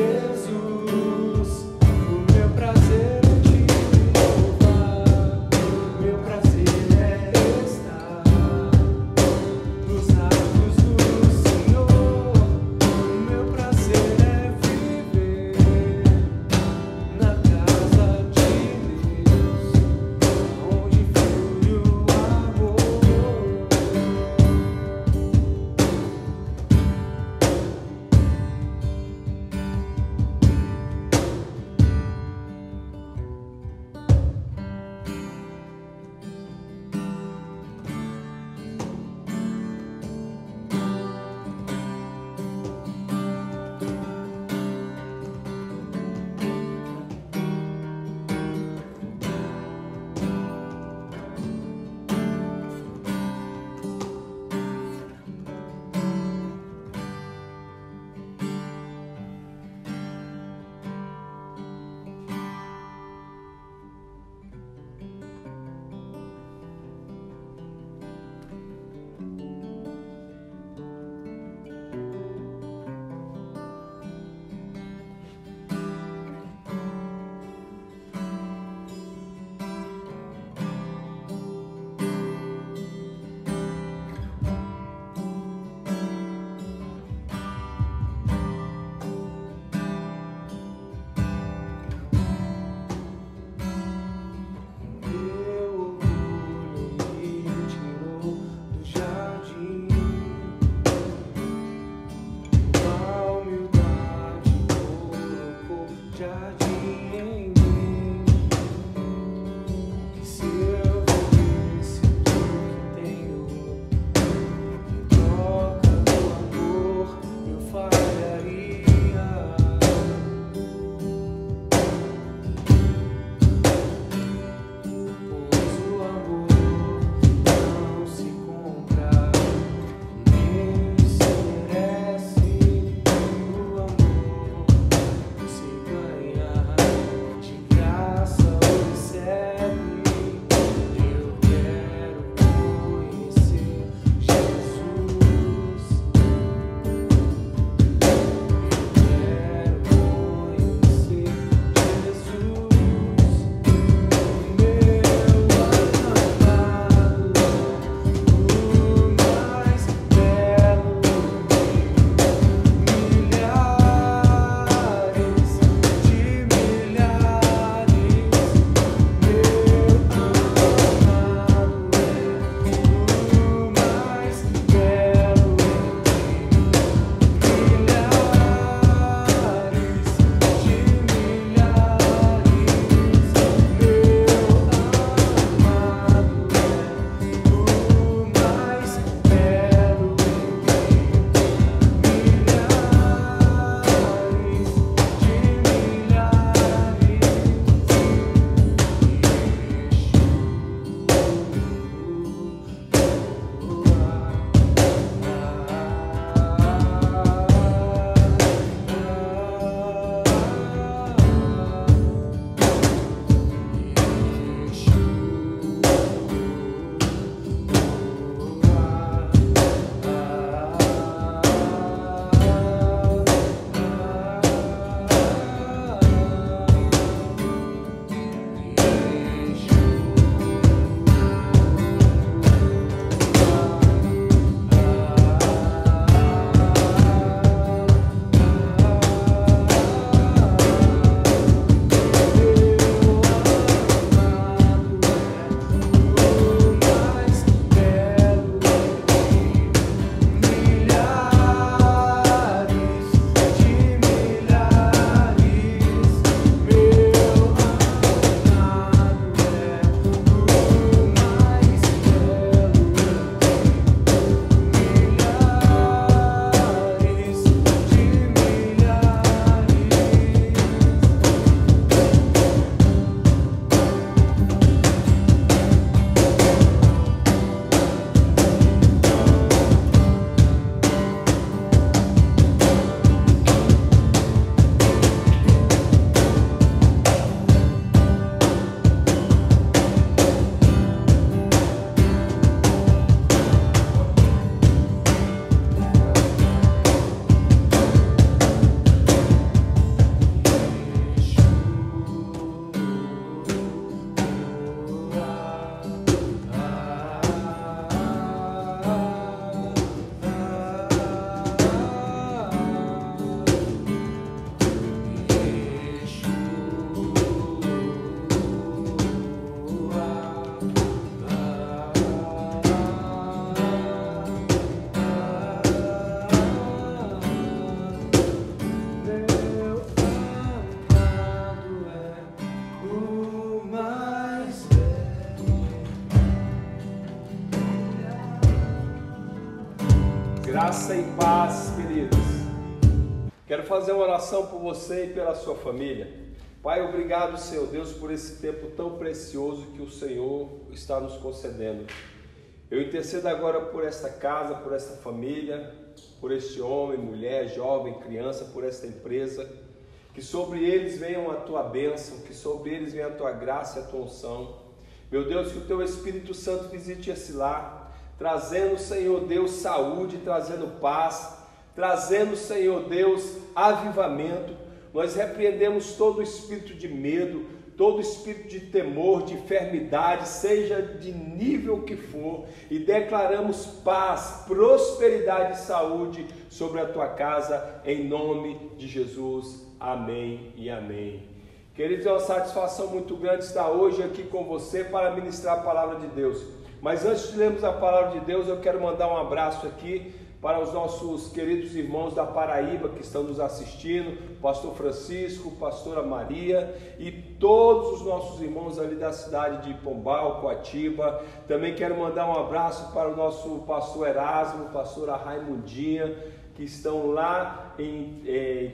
Jesus, o meu prazer é te louvar, meu prazer é estar nos atos do Senhor, o meu prazer é viver na casa de Deus, onde flui o amor. Ganhar paz, queridos. Quero fazer uma oração por você e pela sua família. Pai, obrigado, Senhor Deus, por esse tempo tão precioso que o Senhor está nos concedendo. Eu intercedo agora por esta casa, por esta família, por este homem, mulher, jovem, criança, por esta empresa. Que sobre eles venha a tua bênção, que sobre eles venha a tua graça e a tua unção. Meu Deus, que o teu Espírito Santo visite esse lar, trazendo, Senhor Deus, saúde, trazendo paz, trazendo, Senhor Deus, avivamento. Nós repreendemos todo espírito de medo, todo espírito de temor, de enfermidade, seja de nível que for, e declaramos paz, prosperidade e saúde sobre a tua casa, em nome de Jesus. Amém e amém. Queridos, é uma satisfação muito grande estar hoje aqui com você para ministrar a palavra de Deus. Mas antes de lermos a palavra de Deus, eu quero mandar um abraço aqui para os nossos queridos irmãos da Paraíba que estão nos assistindo, pastor Francisco, pastora Maria e todos os nossos irmãos ali da cidade de Pombal, Coatiba. Também quero mandar um abraço para o nosso pastor Erasmo, pastora Raimundinha, que estão lá em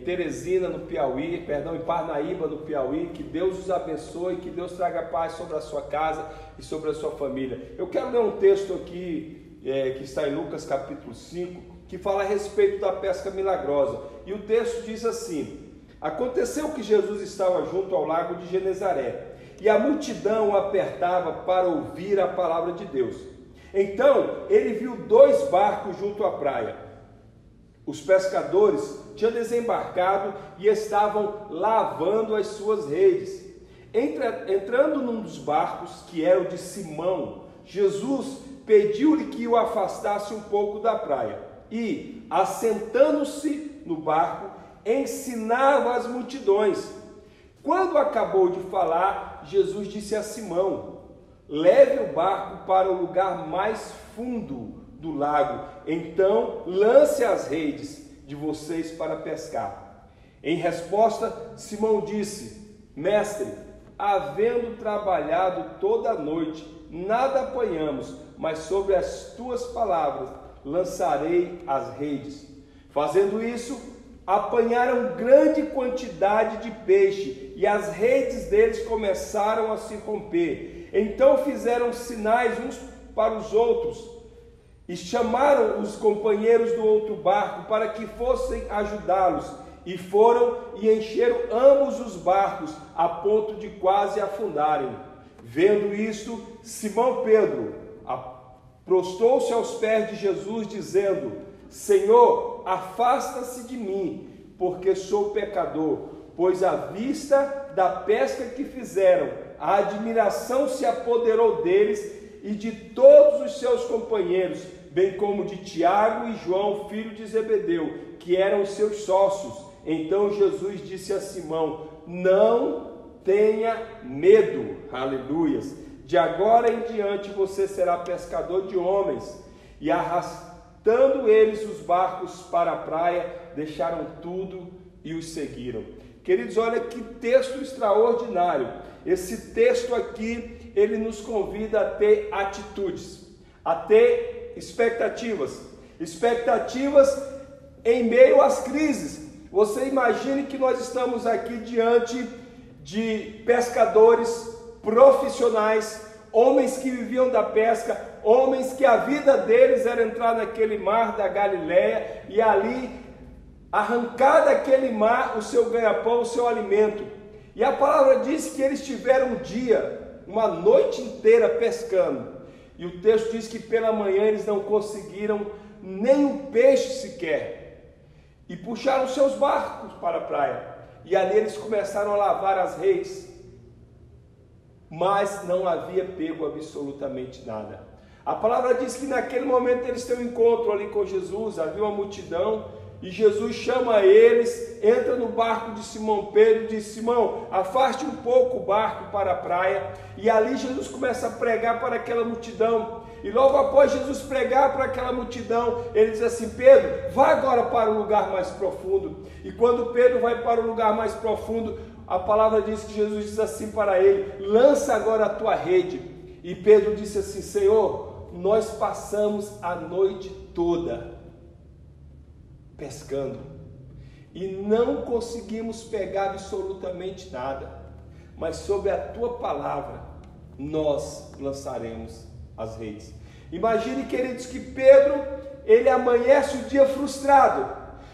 Teresina, no Piauí, em Parnaíba, no Piauí. Que Deus os abençoe, que Deus traga paz sobre a sua casa e sobre a sua família. Eu quero ler um texto aqui que está em Lucas capítulo 5, que fala a respeito da pesca milagrosa. E o texto diz assim: aconteceu que Jesus estava junto ao lago de Genezaré, e a multidão o apertava para ouvir a palavra de Deus. Então ele viu 2 barcos junto à praia. Os pescadores tinham desembarcado e estavam lavando as suas redes. Entrando num dos barcos, que era o de Simão, Jesus pediu-lhe que o afastasse um pouco da praia e, assentando-se no barco, ensinava as multidões. Quando acabou de falar, Jesus disse a Simão: leve o barco para o lugar mais fundo do lago, então lance as redes de vocês para pescar. Em resposta, Simão disse: mestre, havendo trabalhado toda a noite, nada apanhamos, mas sobre as tuas palavras lançarei as redes. Fazendo isso, apanharam grande quantidade de peixe, e as redes deles começaram a se romper. Então fizeram sinais uns para os outros, e chamaram os companheiros do outro barco para que fossem ajudá-los. E foram e encheram ambos os barcos, a ponto de quase afundarem. Vendo isto, Simão Pedro prostou-se aos pés de Jesus, dizendo: Senhor, afasta-se de mim, porque sou pecador. Pois à vista da pesca que fizeram, a admiração se apoderou deles e de todos os seus companheiros, bem como de Tiago e João, filho de Zebedeu, que eram seus sócios. Então Jesus disse a Simão: não tenha medo, aleluias. De agora em diante você será pescador de homens. E arrastando eles os barcos para a praia, deixaram tudo e os seguiram. Queridos, olha que texto extraordinário. Esse texto aqui, ele nos convida a ter atitudes, a ter expectativas em meio às crises. Você imagine que nós estamos aqui diante de pescadores profissionais, homens que viviam da pesca, homens que a vida deles era entrar naquele mar da Galileia e ali arrancar daquele mar o seu ganha-pão, o seu alimento. E a palavra diz que eles tiveram um dia, uma noite inteira pescando. E o texto diz que pela manhã eles não conseguiram nem um peixe sequer. E puxaram seus barcos para a praia. E ali eles começaram a lavar as redes. Mas não havia pego absolutamente nada. A palavra diz que naquele momento eles têm um encontro ali com Jesus, havia uma multidão, e Jesus chama eles, entra no barco de Simão Pedro e diz: Simão, afaste um pouco o barco para a praia. E ali Jesus começa a pregar para aquela multidão, e logo após Jesus pregar para aquela multidão, ele diz assim: Pedro, vá agora para o lugar mais profundo. E quando Pedro vai para o lugar mais profundo, a palavra diz que Jesus diz assim para ele: lança agora a tua rede. E Pedro disse assim: Senhor, nós passamos a noite toda pescando e não conseguimos pegar absolutamente nada, mas sob a tua palavra nós lançaremos as redes. Imagine, queridos, que Pedro, ele amanhece o dia frustrado,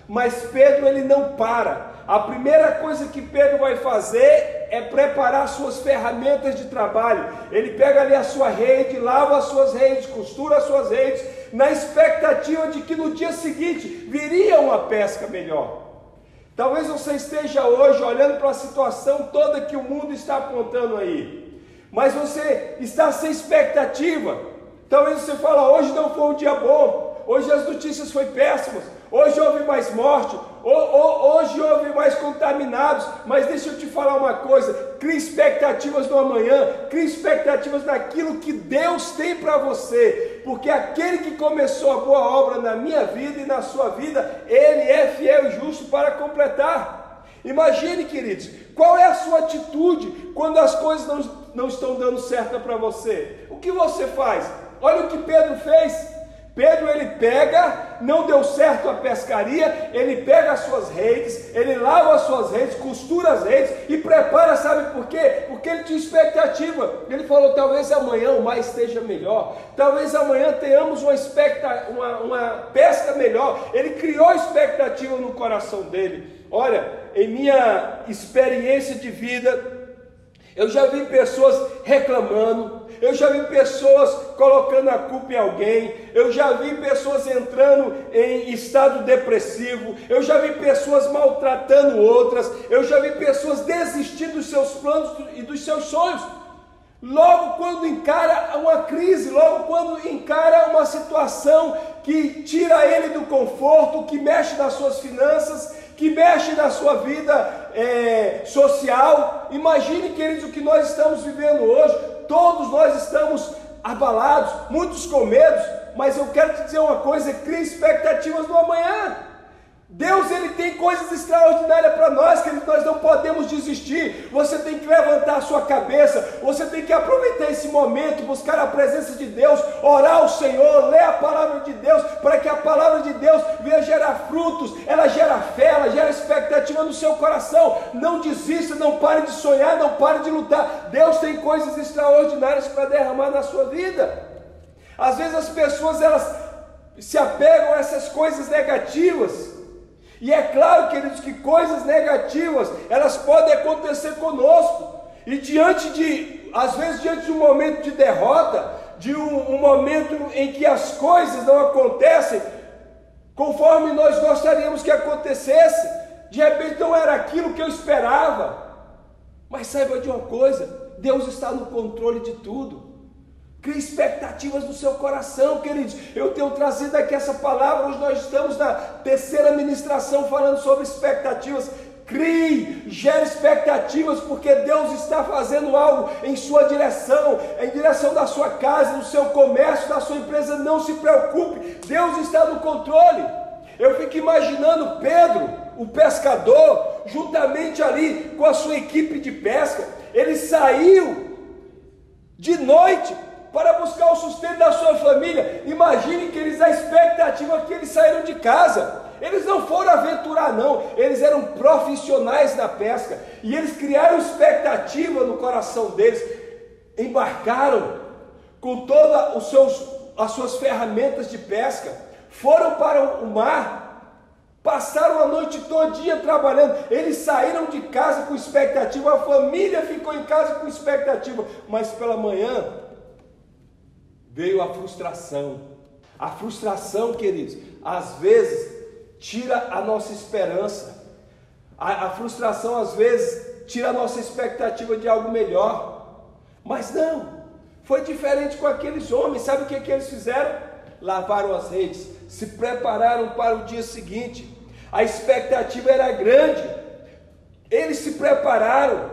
mas Pedro, ele não para. A primeira coisa que Pedro vai fazer é preparar suas ferramentas de trabalho. Ele pega ali a sua rede, lava as suas redes, costura as suas redes, na expectativa de que no dia seguinte viria uma pesca melhor. Talvez você esteja hoje olhando para a situação toda que o mundo está apontando aí, mas você está sem expectativa. Talvez você fale, hoje não foi um dia bom, hoje as notícias foram péssimas, hoje houve mais morte, hoje houve mais contaminados. Mas deixa eu te falar uma coisa, crie expectativas no amanhã, crie expectativas naquilo que Deus tem para você, porque aquele que começou a boa obra na minha vida e na sua vida, Ele é fiel e justo para completar. Imagine, queridos, qual é a sua atitude quando as coisas não estão dando certo para você? O que você faz? Olha o que Pedro fez. Pedro, ele pega, não deu certo a pescaria, ele pega as suas redes, ele lava as suas redes, costura as redes e prepara, sabe por quê? Porque ele tinha expectativa. Ele falou, talvez amanhã o mar esteja melhor, talvez amanhã tenhamos uma pesca melhor. Ele criou expectativa no coração dele. Olha, em minha experiência de vida, eu já vi pessoas reclamando, eu já vi pessoas colocando a culpa em alguém, eu já vi pessoas entrando em estado depressivo, eu já vi pessoas maltratando outras, eu já vi pessoas desistindo dos seus planos e dos seus sonhos. Logo quando encara uma crise, logo quando encara uma situação que tira ele do conforto, que mexe nas suas finanças, que mexe na sua vida social. Imagine, queridos, o que nós estamos vivendo hoje. Todos nós estamos abalados, muitos com medo, mas eu quero te dizer uma coisa, crie expectativas no amanhã. Deus, ele tem coisas extraordinárias para nós, que nós não podemos desistir. Você tem que levantar a sua cabeça, você tem que aproveitar esse momento, buscar a presença de Deus, orar ao Senhor, ler a palavra de Deus, para que a palavra de Deus venha gerar frutos. Ela gera fé, ela gera expectativa no seu coração. Não desista, não pare de sonhar, não pare de lutar. Deus tem coisas extraordinárias para derramar na sua vida. Às vezes as pessoas, elas se apegam a essas coisas negativas. E é claro, queridos, que coisas negativas, elas podem acontecer conosco. E às vezes diante de um momento de derrota, de um momento em que as coisas não acontecem conforme nós gostaríamos que acontecesse, de repente não era aquilo que eu esperava. Mas saiba de uma coisa, Deus está no controle de tudo. Crie expectativas no seu coração, queridos. Eu tenho trazido aqui essa palavra. Hoje nós estamos na terceira ministração falando sobre expectativas. Crie, gere expectativas, porque Deus está fazendo algo em sua direção, em direção da sua casa, do seu comércio, da sua empresa. Não se preocupe, Deus está no controle. Eu fico imaginando Pedro, o pescador, juntamente ali com a sua equipe de pesca. Ele saiu de noite para buscar o sustento da sua família. Imagine, queridos, a expectativa que eles saíram de casa. Eles não foram aventurar não, eles eram profissionais na pesca, e eles criaram expectativa no coração deles, embarcaram com todas as suas ferramentas de pesca, foram para o mar, passaram a noite todinha trabalhando. Eles saíram de casa com expectativa, a família ficou em casa com expectativa, mas pela manhã veio a frustração. A frustração, queridos, às vezes tira a nossa esperança. A frustração às vezes tira a nossa expectativa de algo melhor. Mas não, foi diferente com aqueles homens. Sabe o que eles fizeram? Lavaram as redes, se prepararam para o dia seguinte. A expectativa era grande. Eles se prepararam,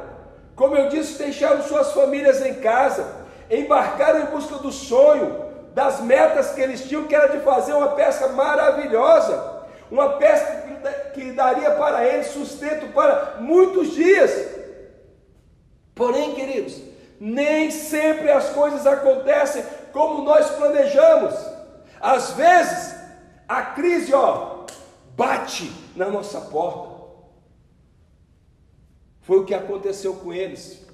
como eu disse, deixaram suas famílias em casa, embarcaram em busca do sonho, das metas que eles tinham, que era de fazer uma pesca maravilhosa, uma pesca que daria para eles sustento para muitos dias. Porém, queridos, nem sempre as coisas acontecem como nós planejamos. Às vezes a crise, bate na nossa porta. Foi o que aconteceu com eles.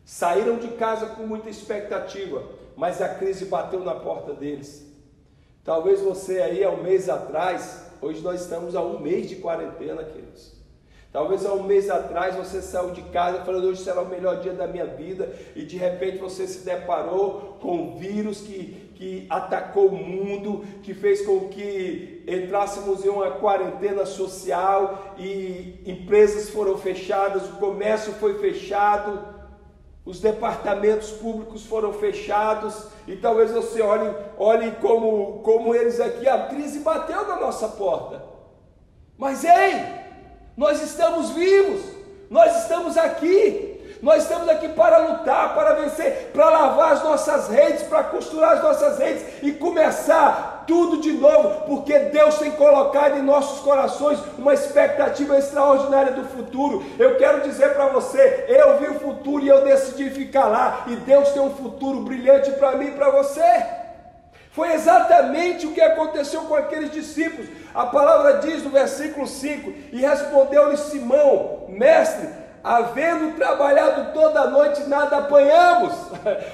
Saíram de casa com muita expectativa, mas a crise bateu na porta deles. Talvez você aí há um mês atrás, hoje nós estamos há um mês de quarentena, queridos. Talvez há um mês atrás você saiu de casa falando, hoje será o melhor dia da minha vida, e de repente você se deparou com um vírus que atacou o mundo, que fez com que entrássemos em uma quarentena social, e empresas foram fechadas, o comércio foi fechado, os departamentos públicos foram fechados, e talvez você olhe como eles aqui, a crise bateu na nossa porta. Mas ei! Nós estamos vivos, nós estamos aqui para lutar, para vencer, para lavar as nossas redes, para costurar as nossas redes e começar tudo de novo, porque Deus tem colocado em nossos corações uma expectativa extraordinária do futuro. Eu quero dizer para você, eu vi o futuro e eu decidi ficar lá, e Deus tem um futuro brilhante para mim e para você. Foi exatamente o que aconteceu com aqueles discípulos. A palavra diz no versículo 5, e respondeu-lhe Simão, mestre, havendo trabalhado toda a noite, nada apanhamos.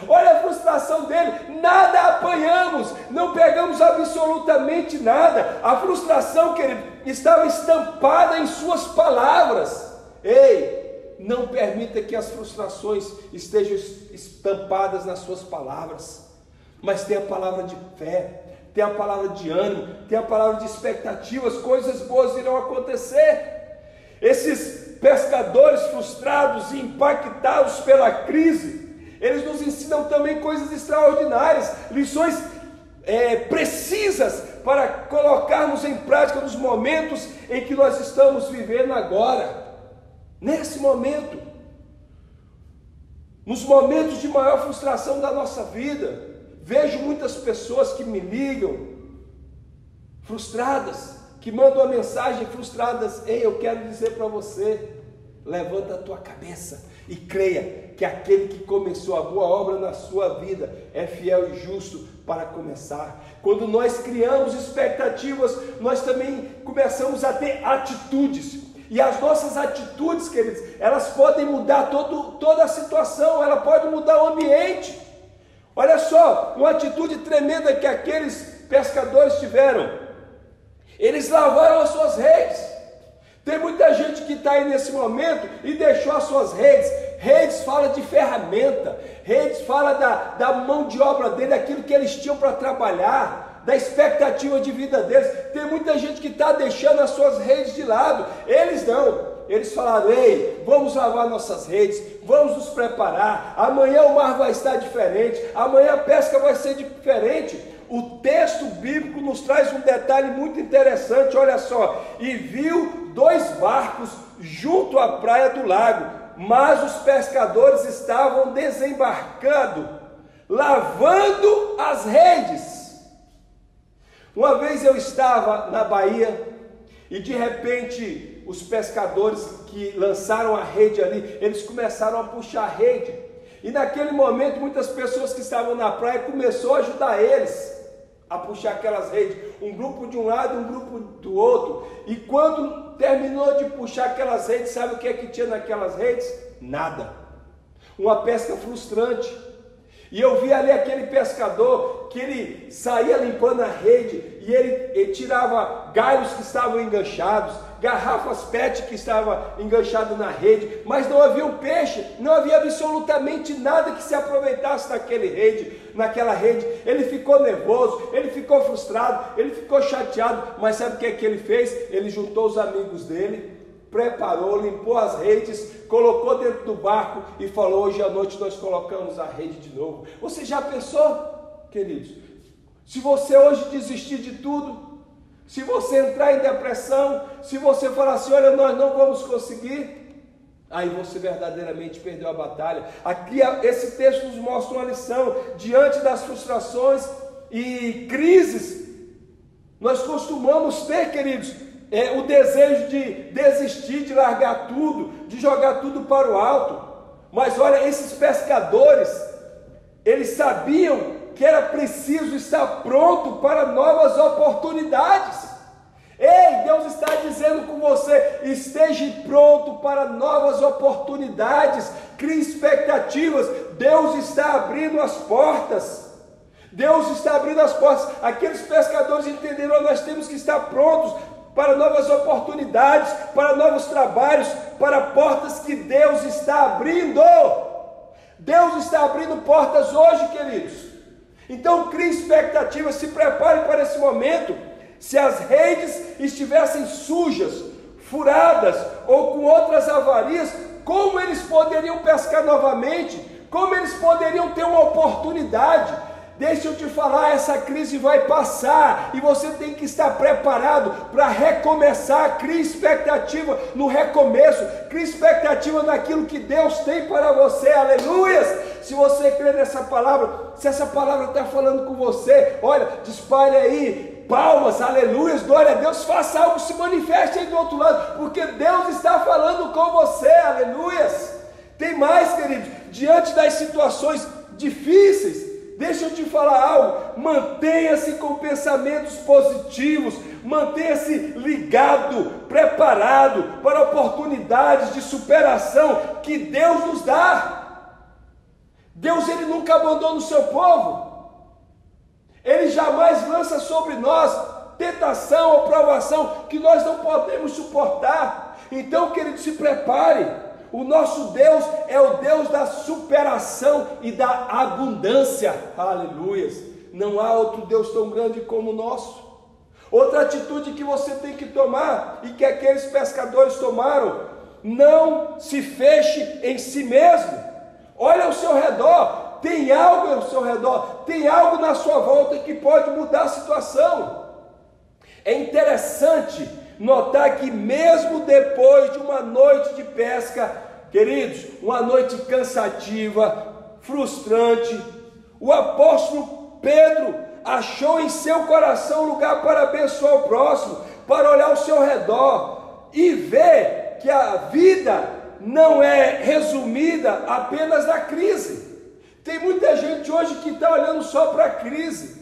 Olha a frustração dele, nada apanhamos, não pegamos absolutamente nada. A frustração, querido, estava estampada em suas palavras. Ei, não permita que as frustrações estejam estampadas nas suas palavras, mas tem a palavra de fé, tem a palavra de ânimo, tem a palavra de expectativas, coisas boas irão acontecer. Esses pescadores frustrados e impactados pela crise, eles nos ensinam também coisas extraordinárias, lições precisas para colocarmos em prática nos momentos em que nós estamos vivendo agora. Nesse momento, nos momentos de maior frustração da nossa vida, vejo muitas pessoas que me ligam, frustradas, que mandam uma mensagem frustradas. Ei, eu quero dizer para você, levanta a tua cabeça e creia que aquele que começou a boa obra na sua vida é fiel e justo para começar. Quando nós criamos expectativas, nós também começamos a ter atitudes. E as nossas atitudes, queridos, elas podem mudar toda a situação, ela pode mudar o ambiente. Olha só, uma atitude tremenda que aqueles pescadores tiveram. Eles lavaram as suas redes. Tem muita gente que está aí nesse momento e deixou as suas redes. Redes fala de ferramenta, redes fala da mão de obra dele, aquilo que eles tinham para trabalhar, da expectativa de vida deles. Tem muita gente que está deixando as suas redes de lado. Eles não. Eles falaram, ei, vamos lavar nossas redes, vamos nos preparar, amanhã o mar vai estar diferente, amanhã a pesca vai ser diferente. O texto bíblico nos traz um detalhe muito interessante, olha só, e viu 2 barcos junto à praia do lago, mas os pescadores estavam desembarcando, lavando as redes. Uma vez eu estava na Bahia e de repente os pescadores que lançaram a rede ali, eles começaram a puxar a rede. E naquele momento muitas pessoas que estavam na praia começaram a ajudar eles a puxar aquelas redes. Um grupo de um lado e um grupo do outro. E quando terminou de puxar aquelas redes, sabe o que é que tinha naquelas redes? Nada. Uma pesca frustrante. E eu vi ali aquele pescador que ele saía limpando a rede e ele tirava galhos que estavam enganchados, garrafas PET que estavam enganchadas na rede, mas não havia um peixe, não havia absolutamente nada que se aproveitasse naquela rede. Ele ficou nervoso, ele ficou frustrado, ele ficou chateado, mas sabe o que é que ele fez? Ele juntou os amigos dele, preparou, limpou as redes, colocou dentro do barco e falou, hoje à noite nós colocamos a rede de novo. Você já pensou, queridos, se você hoje desistir de tudo, se você entrar em depressão, se você falar assim, olha, nós não vamos conseguir, aí você verdadeiramente perdeu a batalha. Aqui esse texto nos mostra uma lição. Diante das frustrações e crises, nós costumamos ter, queridos, o desejo de desistir, de largar tudo, de jogar tudo para o alto. Mas olha, esses pescadores, eles sabiam que era preciso estar pronto para novas oportunidades. Ei, Deus está dizendo com você, esteja pronto para novas oportunidades, crie expectativas. Deus está abrindo as portas. Deus está abrindo as portas. Aqueles pescadores entenderam, nós temos que estar prontos para novas oportunidades, para novos trabalhos, para portas que Deus está abrindo. Deus está abrindo portas hoje, queridos. Então crie expectativas, se prepare para esse momento. Se as redes estivessem sujas, furadas ou com outras avarias, como eles poderiam pescar novamente? Como eles poderiam ter uma oportunidade? Deixa eu te falar, essa crise vai passar e você tem que estar preparado para recomeçar. Crie expectativa no recomeço, crie expectativa naquilo que Deus tem para você, aleluias. Se você crê nessa palavra, se essa palavra está falando com você, olha, dispare aí palmas, aleluias, glória a Deus, faça algo, se manifeste aí do outro lado, porque Deus está falando com você, aleluias. Tem mais, queridos, diante das situações difíceis, deixa eu te falar algo, mantenha-se com pensamentos positivos, mantenha-se ligado, preparado para oportunidades de superação que Deus nos dá. Deus, Ele nunca abandona o seu povo, Ele jamais lança sobre nós tentação ou provação que nós não podemos suportar. Então, querido, se prepare. O nosso Deus é o Deus da superação e da abundância, aleluias. Não há outro Deus tão grande como o nosso. Outra atitude que você tem que tomar, e que aqueles pescadores tomaram, não se feche em si mesmo. Olha ao seu redor, tem algo ao seu redor, tem algo na sua volta que pode mudar a situação. É interessante notar que mesmo depois de uma noite de pesca, queridos, uma noite cansativa, frustrante, o apóstolo Pedro achou em seu coração lugar para abençoar o próximo, para olhar ao seu redor e ver que a vida não é resumida apenas na crise. Tem muita gente hoje que está olhando só para a crise,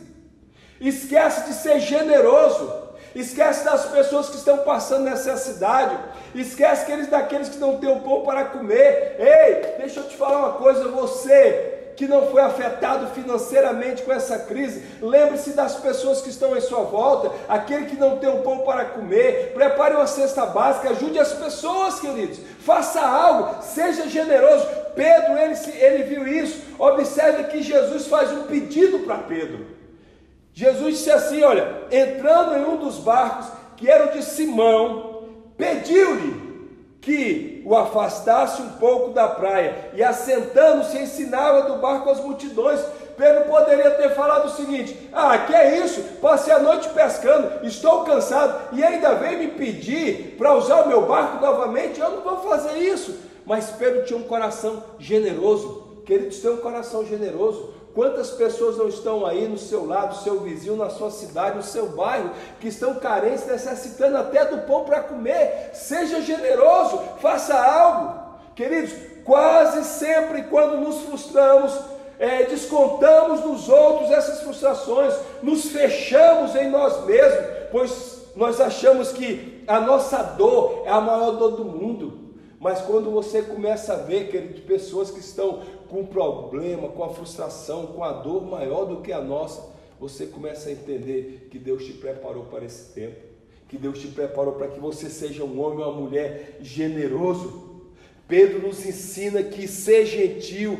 esquece de ser generoso, esquece das pessoas que estão passando necessidade, esquece daqueles que não têm o pão para comer. Ei, deixa eu te falar uma coisa, você que não foi afetado financeiramente com essa crise, lembre-se das pessoas que estão em sua volta, aquele que não tem o pão para comer, prepare uma cesta básica, ajude as pessoas, queridos, faça algo, seja generoso. Pedro, ele viu isso. Observe que Jesus faz um pedido para Pedro. Jesus disse assim, olha, entrando em um dos barcos, que era o de Simão, pediu-lhe que o afastasse um pouco da praia, e assentando-se ensinava do barco as multidões. Pedro poderia ter falado o seguinte: que é isso? Passei a noite pescando, estou cansado, e ainda vem me pedir para usar o meu barco novamente? Eu não vou fazer isso. Mas Pedro tinha um coração generoso. Queridos, tem um coração generoso. Quantas pessoas não estão aí no seu lado, no seu vizinho, na sua cidade, no seu bairro, que estão carentes, necessitando até do pão para comer? Seja generoso, faça algo. Queridos, quase sempre quando nos frustramos, descontamos nos outros essas frustrações, nos fechamos em nós mesmos, pois nós achamos que a nossa dor é a maior dor do mundo. Mas quando você começa a ver, querido, pessoas que estão com um problema, com a frustração, com a dor maior do que a nossa, você começa a entender que Deus te preparou para esse tempo, que Deus te preparou para que você seja um homem ou uma mulher generoso. Pedro nos ensina que ser gentil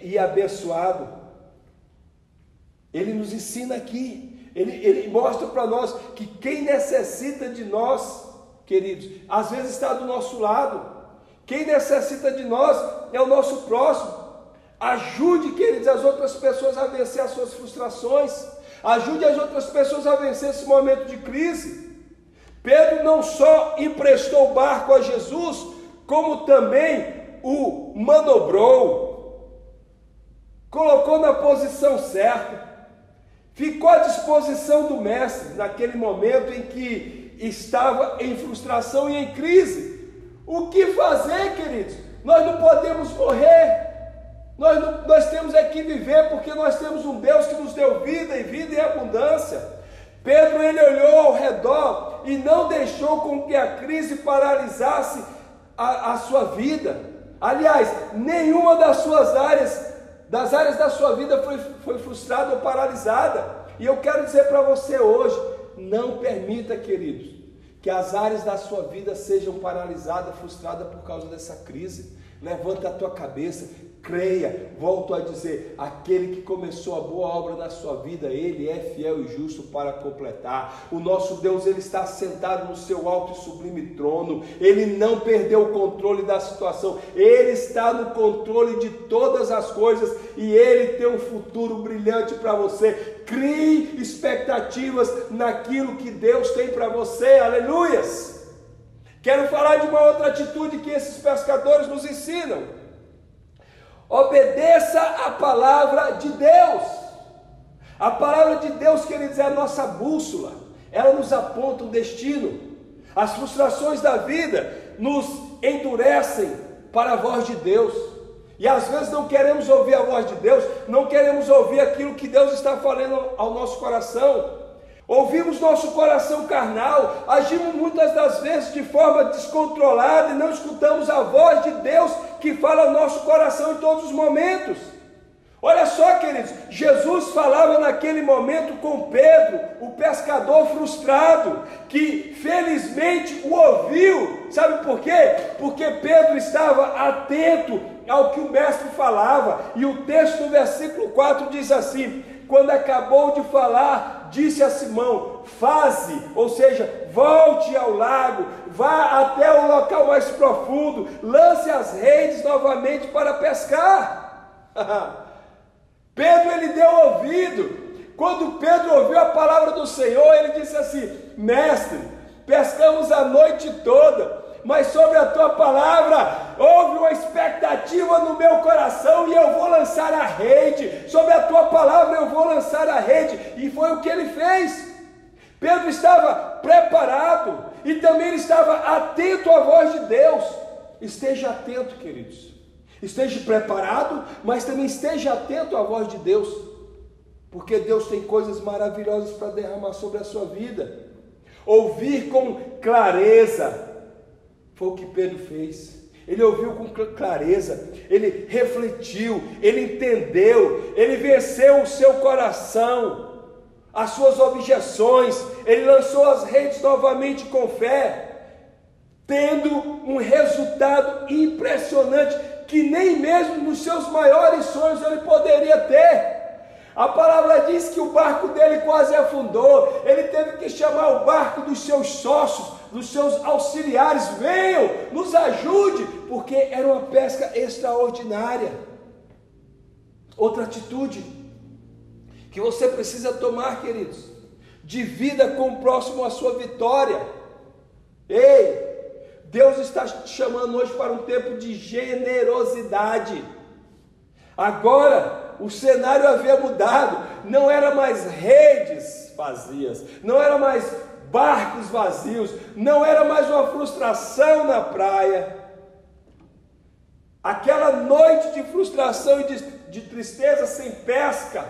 e abençoado. Ele nos ensina aqui, ele mostra para nós que quem necessita de nós, queridos, às vezes está do nosso lado. Quem necessita de nós é o nosso próximo. Ajude, queridos, as outras pessoas a vencer as suas frustrações. Ajude as outras pessoas a vencer esse momento de crise. Pedro não só emprestou o barco a Jesus, como também o manobrou, colocou na posição certa, ficou à disposição do mestre naquele momento em que estava em frustração e em crise. O que fazer, queridos? Nós não podemos morrer, nós temos que viver, porque nós temos um Deus que nos deu vida e vida em abundância. Pedro, ele olhou ao redor e não deixou com que a crise paralisasse a sua vida. Aliás, nenhuma das áreas da sua vida foi frustrada ou paralisada. E eu quero dizer para você hoje, não permita, queridos, que as áreas da sua vida sejam paralisadas, frustradas por causa dessa crise. Levanta a tua cabeça, creia, volto a dizer, aquele que começou a boa obra na sua vida, Ele é fiel e justo para completar. O nosso Deus, Ele está sentado no seu alto e sublime trono, Ele não perdeu o controle da situação, Ele está no controle de todas as coisas e Ele tem um futuro brilhante para você. Crie expectativas naquilo que Deus tem para você, aleluias! Quero falar de uma outra atitude que esses pescadores nos ensinam. Obedeça a palavra de Deus. A palavra de Deus, queridos, é a nossa bússola. Ela nos aponta o destino. As frustrações da vida nos endurecem para a voz de Deus. E às vezes não queremos ouvir a voz de Deus, não queremos ouvir aquilo que Deus está falando ao nosso coração. Ouvimos nosso coração carnal, agimos muitas das vezes de forma descontrolada e não escutamos a voz de Deus que fala ao nosso coração em todos os momentos. Olha só, queridos, Jesus falava naquele momento com Pedro, o pescador frustrado, que felizmente o ouviu. Sabe por quê? Porque Pedro estava atento ao que o mestre falava. E o texto do versículo 4 diz assim: quando acabou de falar, disse a Simão: faze, ou seja, volte ao lago, vá até o local mais profundo, lance as redes novamente para pescar. Pedro, ele deu ouvido. Quando Pedro ouviu a palavra do Senhor, ele disse assim: mestre, pescamos a noite toda, mas sobre a tua palavra houve uma expectativa no meu coração e eu vou lançar a rede. Sobre a tua palavra eu vou lançar a rede. E foi o que ele fez. Pedro estava preparado e também ele estava atento à voz de Deus. Esteja atento, queridos. Esteja preparado, mas também esteja atento à voz de Deus, porque Deus tem coisas maravilhosas para derramar sobre a sua vida. Ouvir com clareza foi o que Pedro fez. Ele ouviu com clareza, ele refletiu, ele entendeu, ele venceu o seu coração, as suas objeções, ele lançou as redes novamente com fé, tendo um resultado impressionante, que nem mesmo nos seus maiores sonhos ele poderia ter. A palavra diz que o barco dele quase afundou, ele teve que chamar o barco dos seus sócios, dos seus auxiliares: venham, nos ajude, porque era uma pesca extraordinária. Outra atitude que você precisa tomar, queridos, divida com o próximo a sua vitória. Ei, Deus está te chamando hoje para um tempo de generosidade. Agora, o cenário havia mudado, não era mais redes vazias, não era mais barcos vazios, não era mais uma frustração na praia. Aquela noite de frustração e de tristeza sem pesca,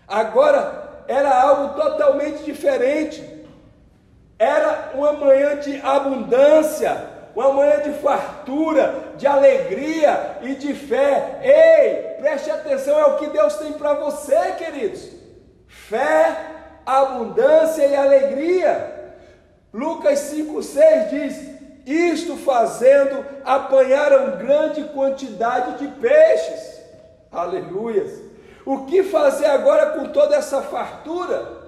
agora era algo totalmente diferente. Era uma manhã de abundância, uma manhã de fartura, de alegria e de fé. Ei, preste atenção, é o que Deus tem para você, queridos. Fé, abundância e alegria. Lucas 5,6 diz: isto fazendo, apanharam grande quantidade de peixes. Aleluias. O que fazer agora com toda essa fartura?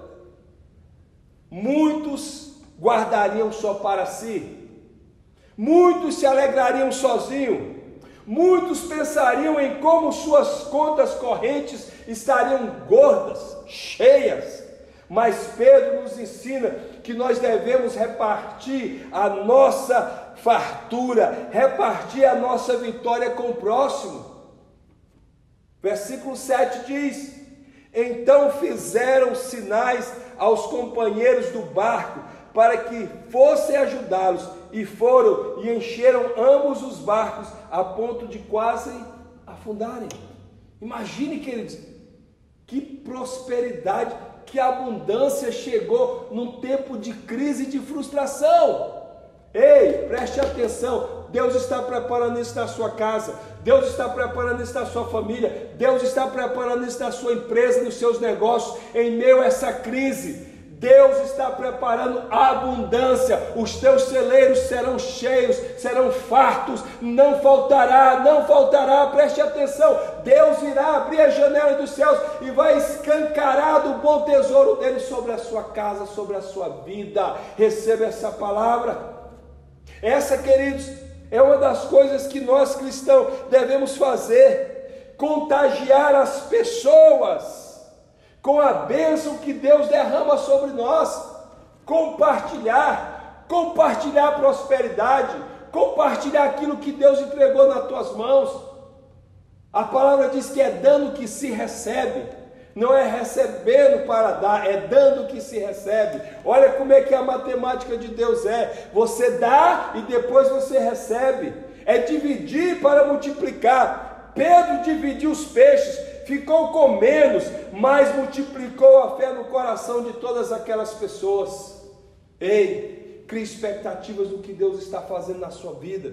Muitos guardariam só para si, muitos se alegrariam sozinhos, muitos pensariam em como suas contas correntes estariam gordas, cheias. Mas Pedro nos ensina que nós devemos repartir a nossa fartura, repartir a nossa vitória com o próximo. Versículo 7 diz: então fizeram sinais aos companheiros do barco para que fossem ajudá-los, e foram e encheram ambos os barcos a ponto de quase afundarem. Imagine, queridos, que prosperidade que a abundância chegou num tempo de crise e de frustração. Ei, preste atenção, Deus está preparando isso na sua casa, Deus está preparando isso na sua família, Deus está preparando isso na sua empresa, nos seus negócios, em meio a essa crise. Deus está preparando a abundância, os teus celeiros serão cheios, serão fartos, não faltará, preste atenção, Deus irá abrir a janela dos céus e vai escancarar do bom tesouro dele sobre a sua casa, sobre a sua vida. Receba essa palavra. Essa, queridos, é uma das coisas que nós cristãos devemos fazer, contagiar as pessoas com a bênção que Deus derrama sobre nós, compartilhar a prosperidade, compartilhar aquilo que Deus entregou nas tuas mãos. A palavra diz que é dando que se recebe, não é recebendo para dar, é dando que se recebe. Olha como é que a matemática de Deus é, você dá e depois você recebe, é dividir para multiplicar. Pedro dividiu os peixes, ficou com menos, mas multiplicou a fé no coração de todas aquelas pessoas. Ei, crie expectativas do que Deus está fazendo na sua vida,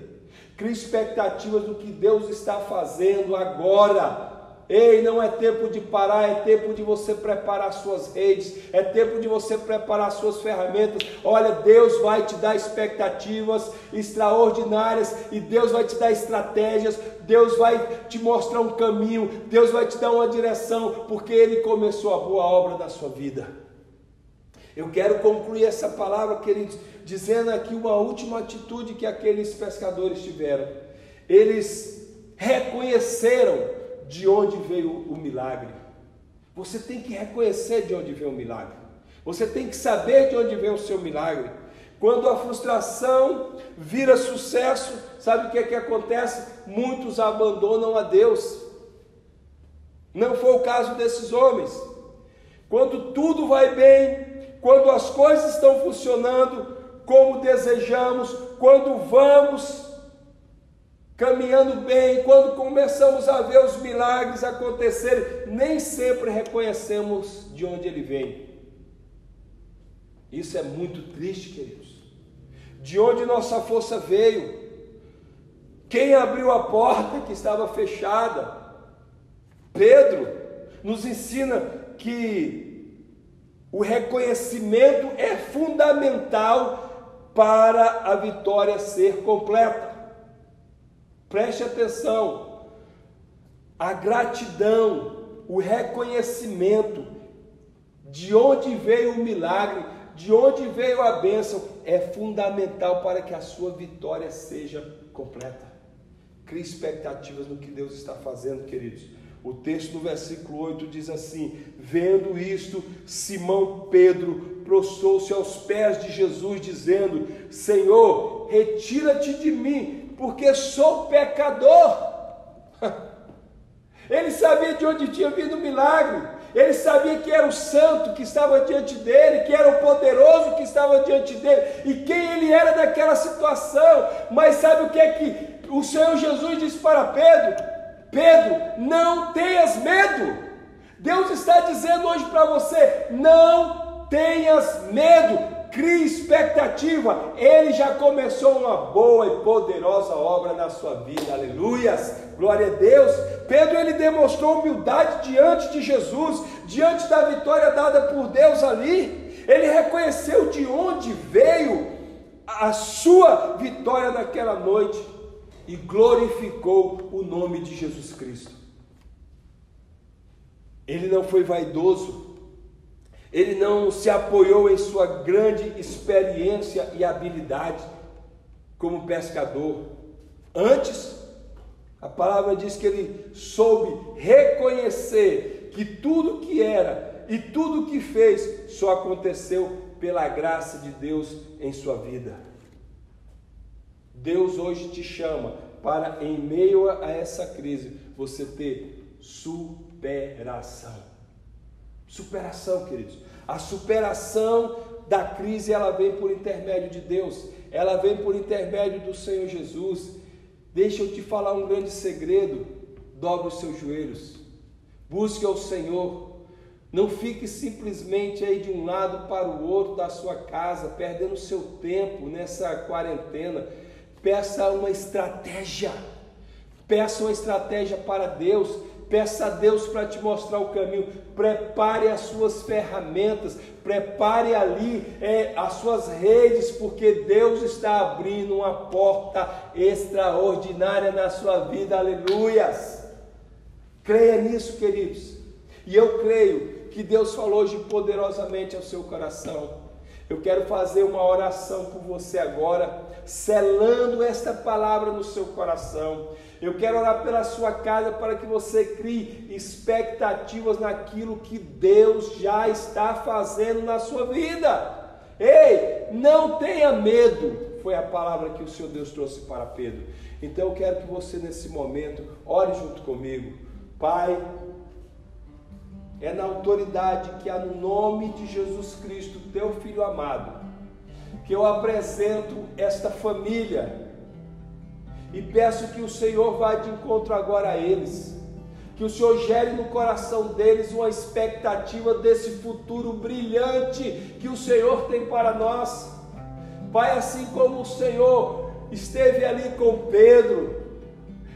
crie expectativas do que Deus está fazendo agora. Ei, não é tempo de parar, é tempo de você preparar suas redes, é tempo de você preparar suas ferramentas. Olha, Deus vai te dar expectativas extraordinárias e Deus vai te dar estratégias, Deus vai te mostrar um caminho, Deus vai te dar uma direção, porque Ele começou a boa obra da sua vida. Eu quero concluir essa palavra, queridos, dizendo aqui uma última atitude que aqueles pescadores tiveram. Eles reconheceram de onde veio o milagre. Você tem que reconhecer de onde veio o milagre. Você tem que saber de onde veio o seu milagre. Quando a frustração vira sucesso, sabe o que é que acontece? Muitos abandonam a Deus. Não foi o caso desses homens. Quando tudo vai bem, quando as coisas estão funcionando como desejamos, quando vamos caminhando bem, quando começamos a ver os milagres acontecerem, nem sempre reconhecemos de onde ele vem. Isso é muito triste, queridos. De onde nossa força veio? Quem abriu a porta que estava fechada? Pedro nos ensina que o reconhecimento é fundamental para a vitória ser completa. Preste atenção, a gratidão, o reconhecimento de onde veio o milagre, de onde veio a bênção, é fundamental para que a sua vitória seja completa. Crie expectativas no que Deus está fazendo, queridos. O texto no versículo 8 diz assim: vendo isto, Simão Pedro prostrou-se aos pés de Jesus, dizendo: Senhor, retira-te de mim, porque sou pecador. Ele sabia de onde tinha vindo o milagre, ele sabia que era o santo que estava diante dele, que era o poderoso que estava diante dele, e quem ele era naquela situação. Mas sabe o que é que o Senhor Jesus disse para Pedro? Pedro, não tenhas medo. Deus está dizendo hoje para você: não tenhas medo. Crie expectativa, Ele já começou uma boa e poderosa obra na sua vida, aleluias, glória a Deus. Pedro, ele demonstrou humildade diante de Jesus, diante da vitória dada por Deus ali. Ele reconheceu de onde veio a sua vitória naquela noite e glorificou o nome de Jesus Cristo. Ele não foi vaidoso, ele não se apoiou em sua grande experiência e habilidade como pescador. Antes, a palavra diz que ele soube reconhecer que tudo que era e tudo que fez só aconteceu pela graça de Deus em sua vida. Deus hoje te chama para, em meio a essa crise, você ter superação. Superação, queridos. A superação da crise, ela vem por intermédio de Deus, ela vem por intermédio do Senhor Jesus. Deixa eu te falar um grande segredo: dobre os seus joelhos, busque ao Senhor, Não fique simplesmente aí de um lado para o outro da sua casa, perdendo seu tempo nessa quarentena. Peça uma estratégia. Peça uma estratégia para Deus. Peça a Deus para te mostrar o caminho. Prepare as suas ferramentas. Prepare ali as suas redes, porque Deus está abrindo uma porta extraordinária na sua vida. Aleluias! Creia nisso, queridos. E eu creio que Deus falou hoje poderosamente ao seu coração. Eu quero fazer uma oração por você agora, selando esta palavra no seu coração. Eu quero orar pela sua casa para que você crie expectativas naquilo que Deus já está fazendo na sua vida. Ei, não tenha medo, foi a palavra que o Senhor Deus trouxe para Pedro. Então eu quero que você nesse momento ore junto comigo. Pai, é na autoridade que há no nome de Jesus Cristo, teu Filho amado, que eu apresento esta família e peço que o Senhor vá de encontro agora a eles, que o Senhor gere no coração deles uma expectativa desse futuro brilhante que o Senhor tem para nós. Pai, assim como o Senhor esteve ali com Pedro,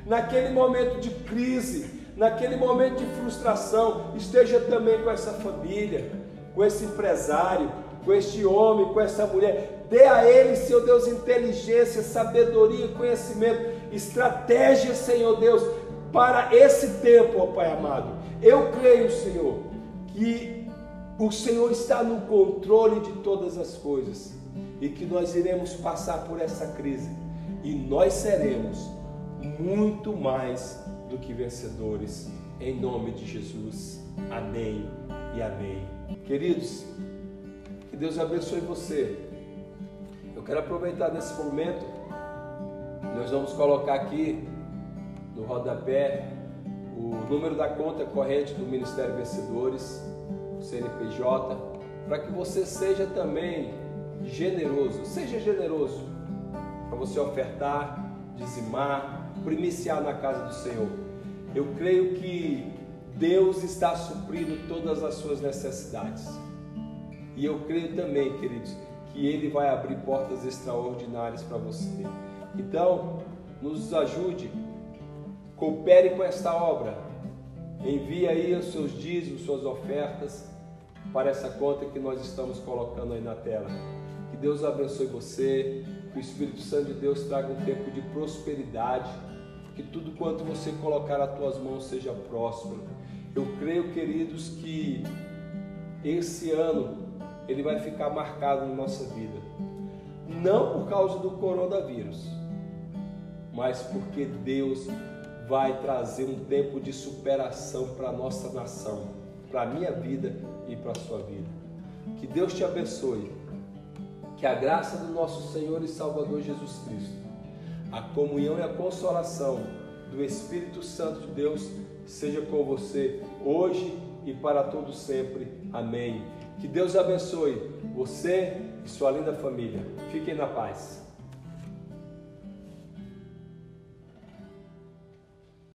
naquele momento de crise, naquele momento de frustração, esteja também com essa família, com esse empresário, com este homem, com essa mulher. Dê a eles, Senhor Deus, inteligência, sabedoria, conhecimento, estratégia, Senhor Deus, para esse tempo, ó Pai amado. Eu creio, Senhor, que o Senhor está no controle de todas as coisas e que nós iremos passar por essa crise e nós seremos muito mais do que vencedores, em nome de Jesus. Amém e amém. Queridos, que Deus abençoe você. Eu quero aproveitar nesse momento, nós vamos colocar aqui no rodapé o número da conta corrente do Ministério Vencedores, o CNPJ, para que você seja também generoso. Seja generoso para você ofertar, dizimar, primiciar na casa do Senhor. Eu creio que Deus está suprindo todas as suas necessidades. E eu creio também, queridos, que Ele vai abrir portas extraordinárias para você. Então, nos ajude, coopere com esta obra. Envie aí os seus dízimos, suas ofertas para essa conta que nós estamos colocando aí na tela. Que Deus abençoe você, que o Espírito Santo de Deus traga um tempo de prosperidade, que tudo quanto você colocar nas tuas mãos seja próspero. Eu creio, queridos, que esse ano ele vai ficar marcado na nossa vida, não por causa do coronavírus, mas porque Deus vai trazer um tempo de superação para a nossa nação, para a minha vida e para a sua vida. Que Deus te abençoe, que a graça do nosso Senhor e Salvador Jesus Cristo, a comunhão e a consolação do Espírito Santo de Deus seja com você hoje e para todo sempre. Amém. Que Deus abençoe você e sua linda família. Fiquem na paz.